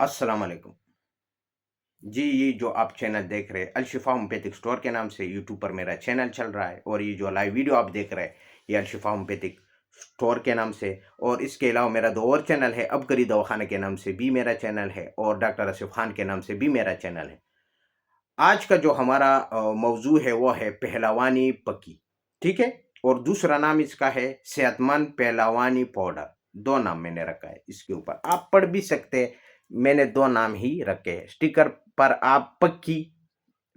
अस्सलाम वालेकुम। जी, ये जो आप चैनल देख रहे हैं, अलशिफ़ा होम्योपैथिक स्टोर के नाम से यूट्यूब पर मेरा चैनल चल रहा है, और ये जो लाइव वीडियो आप देख रहे हैं, ये अलशिफ़ा होम्योपैथिक स्टोर के नाम से। और इसके अलावा मेरा 2 और चैनल है, अबकरी दवाखाना के नाम से भी मेरा चैनल है, और डॉक्टर आसिफ़ खान के नाम से भी मेरा चैनल है। आज का जो हमारा मौज़ू है वो है पहलवानी पक्की, ठीक है? और दूसरा नाम इसका है सेहतमंद पहलवानी पाउडर, 2 नाम मैंने रखा है इसके ऊपर। आप पढ़ भी सकते हैं, मैंने 2 नाम ही रखे हैं। स्टिकर पर आप पक्की,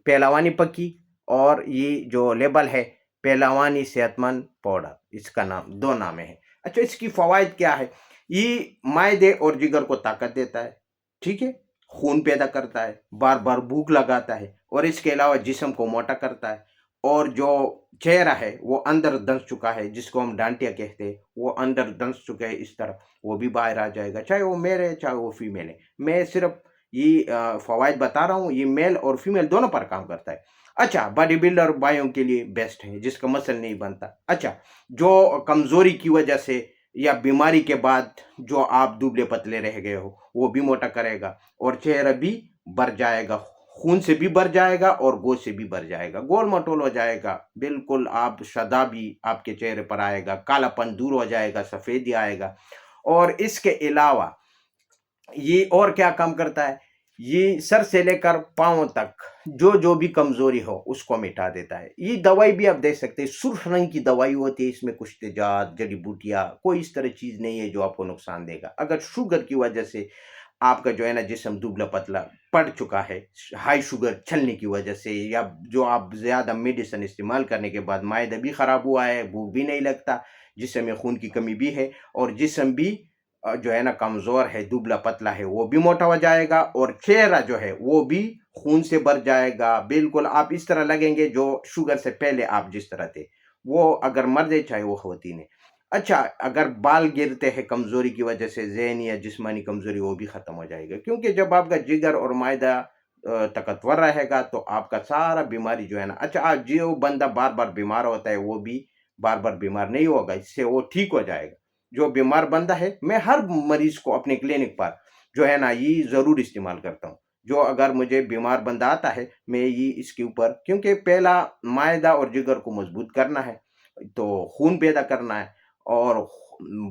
पहलवानी पक्की, और ये जो लेबल है पहलवानी सेहतमंद पाउडर, इसका नाम 2 नाम है। अच्छा, इसकी फ़वाइद क्या है? ये मायदे और जिगर को ताकत देता है, ठीक है? खून पैदा करता है, बार-बार भूख लगाता है, और इसके अलावा जिस्म को मोटा करता है। और जो चेहरा है वो अंदर दंस चुका है, जिसको हम डांटिया कहते हैं, वो अंदर दंस चुके हैं इस तरह, वो भी बाहर आ जाएगा, चाहे वो मेल है, चाहे वो फीमेल है। मैं सिर्फ़ ये फ़वाइद बता रहा हूँ, ये मेल और फीमेल दोनों पर काम करता है। अच्छा, बॉडी बिल्डर भाइयों के लिए बेस्ट है, जिसका मसल नहीं बनता। अच्छा, जो कमज़ोरी की वजह से या बीमारी के बाद जो आप दुबले-पतले रह गए हो, वो भी मोटा करेगा, और चेहरा भी भर जाएगा, खून से भी भर जाएगा और गोश्त से भी भर जाएगा, गोल-मटोल हो जाएगा, बिल्कुल आप शदाबी आपके चेहरे पर आएगा, कालापन दूर हो जाएगा, सफ़ेदी आएगा। और इसके अलावा ये और क्या काम करता है? ये सर से लेकर पाँव तक जो भी कमज़ोरी हो उसको मिटा देता है। ये दवाई भी आप देख सकते हैं, सुर्ख रंग की दवाई होती है, इसमें कुछ तेजाब, जड़ी-बूटियाँ, कोई इस तरह चीज़ नहीं है जो आपको नुकसान देगा। अगर शुगर की वजह से आपका जो है ना जिस्म दुबला-पतला पड़ चुका है, हाई शुगर चलने की वजह से, या जो आप ज़्यादा मेडिसिन इस्तेमाल करने के बाद मायदा भी ख़राब हुआ है, भूख भी नहीं लगता, जिस्म में खून की कमी भी है, और जिस्म भी जो है ना कमज़ोर है, दुबला-पतला है, वो भी मोटा हो जाएगा, और चेहरा जो है वो भी खून से भर जाएगा। बिल्कुल आप इस तरह लगेंगे जो शुगर से पहले आप जिस तरह थे। वो अगर मर्द है चाहे वो ख़वातीन है। अच्छा, अगर बाल गिरते हैं कमज़ोरी की वजह से, ज़हनी या जिस्मानी कमज़ोरी, वो भी ख़त्म हो जाएगा, क्योंकि जब आपका जिगर और मायदा ताकतवर रहेगा तो आपका सारा बीमारी जो है ना, अच्छा, आज जो बंदा बार-बार बीमार होता है वो भी बार-बार बीमार नहीं होगा, इससे वो ठीक हो जाएगा। जो बीमार बंदा है, मैं हर मरीज़ को अपने क्लिनिक पर जो है ना ये ज़रूर इस्तेमाल करता हूँ। जो अगर मुझे बीमार बंदा आता है, मैं ये इसके ऊपर, क्योंकि पहला मायदा और जिगर को मज़बूत करना है, तो खून पैदा करना है, और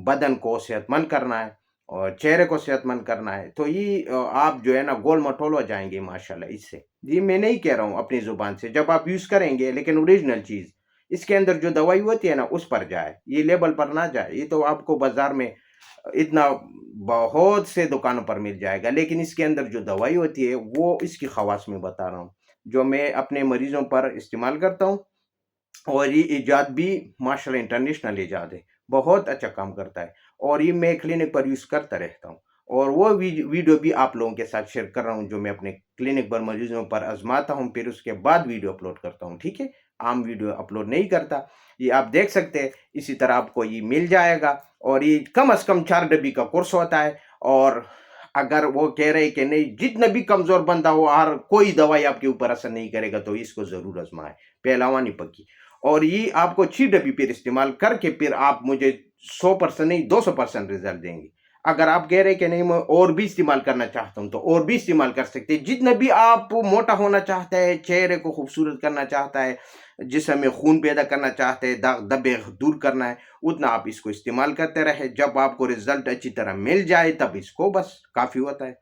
बदन को सेहतमंद करना है, और चेहरे को सेहतमंद करना है, तो ये आप जो है ना गोल-मटोल हो जाएँगे माशाल्लाह इससे। ये मैं नहीं कह रहा हूँ अपनी ज़ुबान से, जब आप यूज़ करेंगे, लेकिन ओरिजिनल चीज़, इसके अंदर जो दवाई होती है ना उस पर जाए, ये लेबल पर ना जाए। ये तो आपको बाज़ार में इतना बहुत से दुकानों पर मिल जाएगा, लेकिन इसके अंदर जो दवाई होती है वो इसकी ख़वास मैं बता रहा हूँ, जो मैं अपने मरीज़ों पर इस्तेमाल करता हूँ। और ये इजाद भी माशाल्लाह इंटरनेशनल इजाद है, बहुत अच्छा काम करता है, और ये मैं क्लिनिक पर यूज़ करता रहता हूँ, और वो वीडियो भी आप लोगों के साथ शेयर कर रहा हूँ, जो मैं अपने क्लिनिक पर मरीज़ों पर आज़माता हूँ, फिर उसके बाद वीडियो अपलोड करता हूँ, ठीक है? आम वीडियो अपलोड नहीं करता। ये आप देख सकते हैं, इसी तरह आपको ये मिल जाएगा, और ये कम से कम 4 डब्बी का कोर्स होता है। और अगर वो कह रहे हैं कि नहीं, जितना भी कमज़ोर बंदा हो, हर कोई दवाई आपके ऊपर असर नहीं करेगा, तो इसको ज़रूर आज़माएँ, पहलवानी पक्की। और ये आपको 6 डब्बी फिर इस्तेमाल करके फिर आप मुझे 100% नहीं 200% रिज़ल्ट देंगे। अगर आप कह रहे हैं कि नहीं मैं और भी इस्तेमाल करना चाहता हूँ, तो और भी इस्तेमाल कर सकते हैं। जितना भी आप मोटा होना चाहते हैं, चेहरे को खूबसूरत करना चाहता है, जिस्म में खून पैदा करना चाहते हैं, दाग धब्बे दूर करना है, उतना आप इसको इस्तेमाल करते रहें। जब आपको रिज़ल्ट अच्छी तरह मिल जाए, तब इसको बस काफ़ी होता है।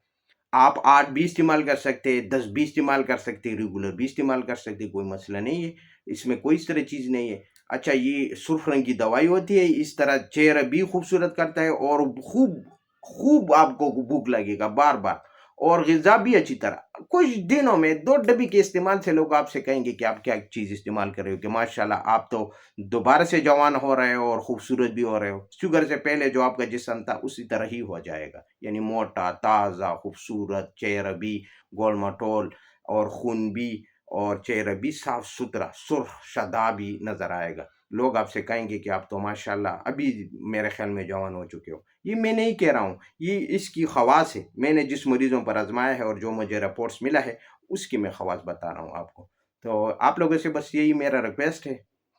आप 8 भी इस्तेमाल कर सकते हैं, 10 भी इस्तेमाल कर सकते हैं, रेगुलर भी इस्तेमाल कर सकते हैं, कोई मसला नहीं है, इसमें कोई इस तरह चीज़ नहीं है। अच्छा, ये सुर्ख रंग की दवाई होती है, इस तरह चेहरा भी खूबसूरत करता है, और खूब खूब आपको भूख लगेगा बार-बार, और ग़िज़ा भी अच्छी तरह। कुछ दिनों में 2 डब्बी के इस्तेमाल से लोग आपसे कहेंगे कि आप क्या चीज़ इस्तेमाल कर रहे हो, कि माशाल्लाह आप तो दोबारा से जवान हो रहे हो और खूबसूरत भी हो रहे हो। शुगर से पहले जो आपका जिस्म था उसी तरह ही हो जाएगा। यानी मोटा, ताज़ा, खूबसूरत, चेहरा भी गोल-मटोल, और खून भी, और चेहरा भी साफ-सुथरा, सुर्ख़, शादाबी नज़र आएगा। लोग आपसे कहेंगे कि आप तो माशाल्लाह अभी मेरे ख़्याल में जवान हो चुके हो। ये मैं नहीं कह रहा हूँ, ये इसकी ख़वास है। मैंने जिस मरीज़ों पर आज़माया है और जो मुझे रिपोर्ट्स मिला है, उसकी मैं ख़वास बता रहा हूँ आपको। तो आप लोगों से बस यही मेरा रिक्वेस्ट है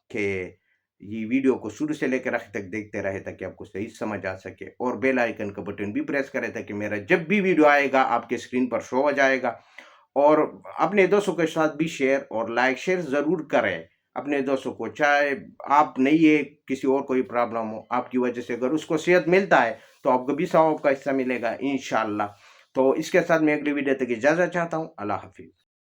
कि یہ ویڈیو کو شروع سے لے کر آخر تک دیکھتے رہے تاکہ آپ کو صحیح سمجھ آ سکے، اور بیل آئیکن کا بٹن بھی پریس کرے تاکہ میرا جب بھی ویڈیو آئے گا آپ کے اسکرین پر شو ہو جائے گا۔ اور اپنے دوستوں کے ساتھ بھی شیئر اور لائک شیئر ضرور کریں اپنے دوستوں کو، چاہے آپ نہیں ہے کسی اور کوئی پرابلم ہو، آپ کی وجہ سے اگر اس کو صحت ملتا ہے تو آپ کو بھی ثواب کا حصہ ملے گا انشاءاللہ۔ تو اس کے ساتھ میں اگلی ویڈیو تک اجازت چاہتا ہوں، اللہ حافظ۔